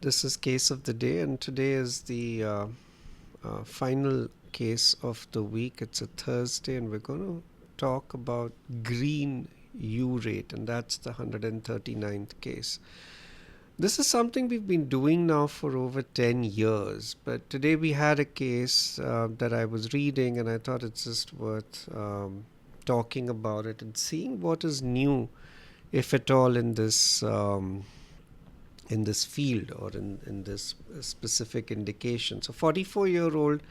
This is case of the day, and today is the final case of the week. It's a Thursday, and we're going to talk about green urate, and that's the 139th case. This is something we've been doing now for over 10 years, but today we had a case that I was reading, and I thought it's just worth talking about it and seeing what is new, if at all, in this field or in this specific indication. So 44-year-old,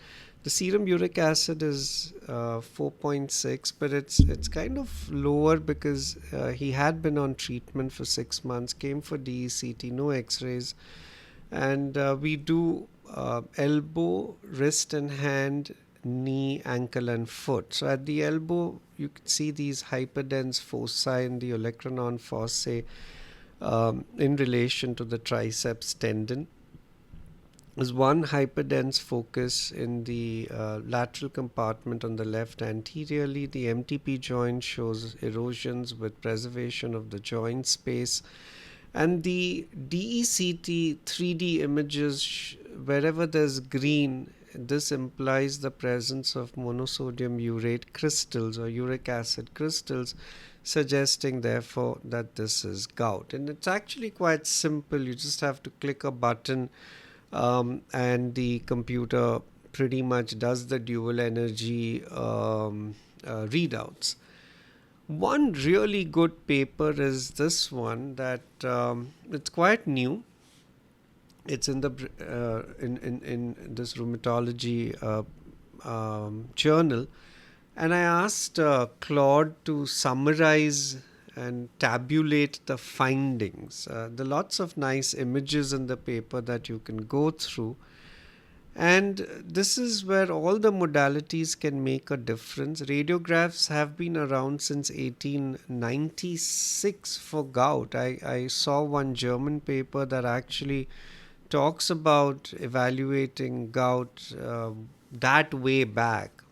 the serum uric acid is 4.6, but it's kind of lower because he had been on treatment for 6 months, came for DECT, no x-rays, and we do elbow, wrist and hand, knee, ankle and foot. So at the elbow, you can see these hyperdense foci in the olecranon fossae in relation to the triceps tendon. There's one hyperdense focus in the lateral compartment on the left anteriorly. The MTP joint shows erosions with preservation of the joint space. And the DECT 3D images, wherever there's green, this implies the presence of monosodium urate crystals or uric acid crystals, suggesting therefore that this is gout. And it's actually quite simple. You just have to click a button and the computer pretty much does the dual energy readouts. One really good paper is this one that it's quite new. It's in the in this rheumatology journal, and I asked Claude to summarize and tabulate the findings. There are lots of nice images in the paper that you can go through. And this is where all the modalities can make a difference. Radiographs have been around since 1896 for gout. I saw one German paper that actually talks about evaluating gout that way back.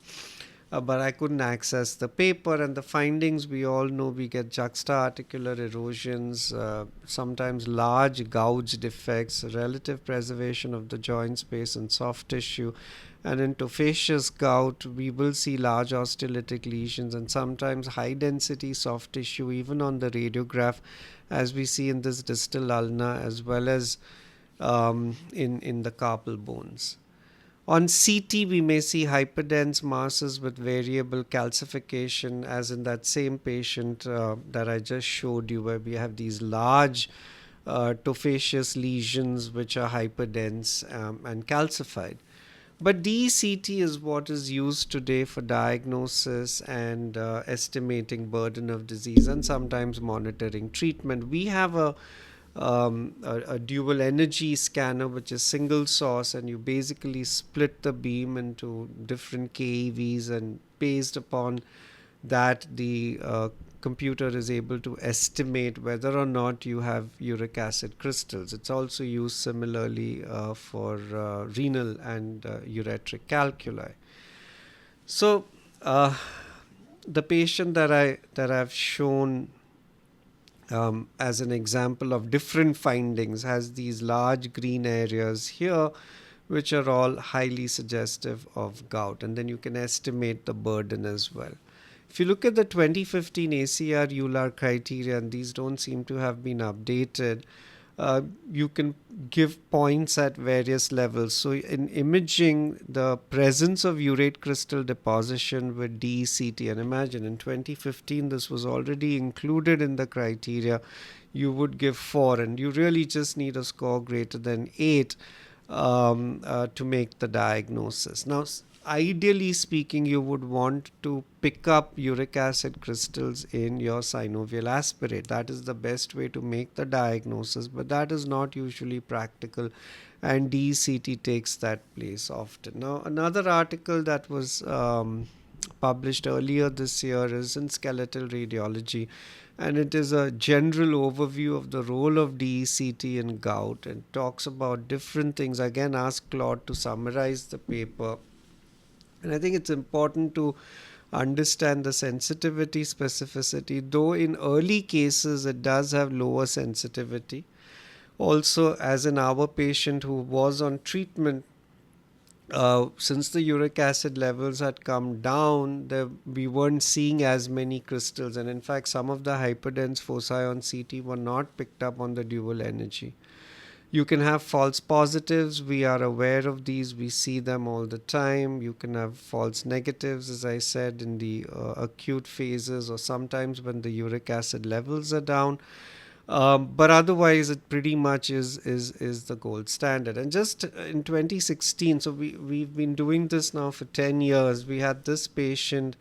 But I couldn't access the paper, and the findings we all know. We get juxta-articular erosions, sometimes large gouge defects, relative preservation of the joint space and soft tissue, and in tophaceous gout we will see large osteolytic lesions and sometimes high density soft tissue even on the radiograph, as we see in this distal ulna as well as in the carpal bones. On CT, we may see hyperdense masses with variable calcification, as in that same patient that I just showed you, where we have these large tophaceous lesions which are hyperdense and calcified. But DECT is what is used today for diagnosis and estimating burden of disease and sometimes monitoring treatment. We have a dual energy scanner, which is single source, and you basically split the beam into different KEVs, and based upon that the computer is able to estimate whether or not you have uric acid crystals. It's also used similarly for renal and ureteric calculi. So the patient that I've shown as an example of different findings has these large green areas here, which are all highly suggestive of gout, and then you can estimate the burden as well. If you look at the 2015 ACR EULAR criteria, and these don't seem to have been updated, you can give points at various levels. So in imaging, the presence of urate crystal deposition with DECT, and imagine in 2015 this was already included in the criteria, you would give 4, and you really just need a score greater than 8 to make the diagnosis. Now, ideally speaking, you would want to pick up uric acid crystals in your synovial aspirate. That is the best way to make the diagnosis, but that is not usually practical, and DECT takes that place often. Now, another article that was published earlier this year is in Skeletal Radiology, and it is a general overview of the role of DECT in gout and talks about different things. Again, ask Claude to summarize the paper. And I think it's important to understand the sensitivity, specificity, though in early cases it does have lower sensitivity. Also, as in our patient who was on treatment, since the uric acid levels had come down, we weren't seeing as many crystals, and in fact, some of the hyperdense foci on CT were not picked up on the dual energy. You can have false positives. We are aware of these. We see them all the time. You can have false negatives, as I said, in the acute phases, or sometimes when the uric acid levels are down. But otherwise, it pretty much is the gold standard. And just in 2016, so we've been doing this now for 10 years. We had this patient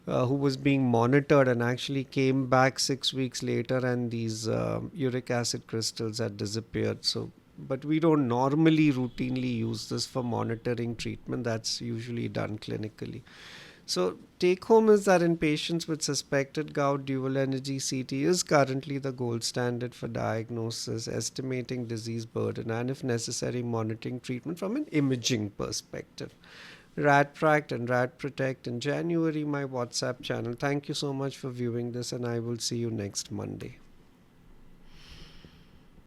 who was being monitored and actually came back 6 weeks later, and these uric acid crystals had disappeared. So, but we don't normally routinely use this for monitoring treatment. That's usually done clinically. So, take home is that in patients with suspected gout, dual energy CT is currently the gold standard for diagnosis, estimating disease burden, and if necessary, monitoring treatment from an imaging perspective. RADPRACT and RADPROTECT in January, my WhatsApp channel. Thank you so much for viewing this, and I will see you next Monday.